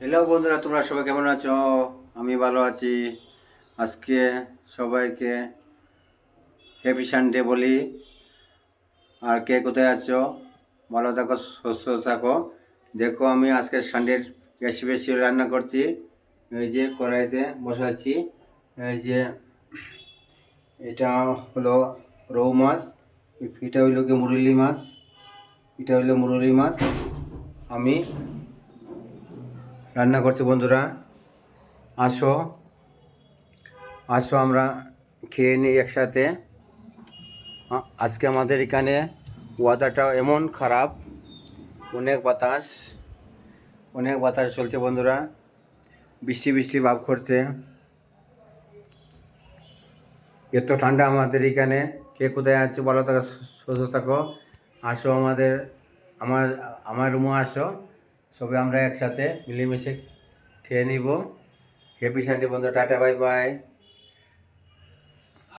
Hello বন্ধুরা, তোমরা সবাই কেমন আছো? আমি ভালো আছি। আজকে সবাইকে হ্যাপি সানডে বলি। আর কে কোথায় আছো? ভালো থাকো, সুস্থ থাকো। দেখো, আমি আজকে সানডের বেশি বেশি রান্না করছি। এই যে কড়াইতে বসাচ্ছি। এই যে এটা হলো রৌ মাছ, এটা হইলো কি মুরলি মাছ, এটা হইলো মুরলি মাছ। আমি রান্না করছি বন্ধুরা। আসো আসো আমরা খেয়ে নিই একসাথে। আজকে আমাদের এখানে ওয়েদারটা এমন খারাপ, অনেক বাতাস, অনেক বাতাস চলছে বন্ধুরা। বৃষ্টি বৃষ্টি ভাব করছে, এত ঠান্ডা আমাদের এখানে। কে কোথায় আছে ভালো থাকো, সুস্থ থাকো। আসো আমার আমার রুমে আসো, সবাই আমরা একসাথে মিলেমিশে খেয়ে নিব। হ্যাপি সানডে বন্ধুরা, টাটা বাই বাই।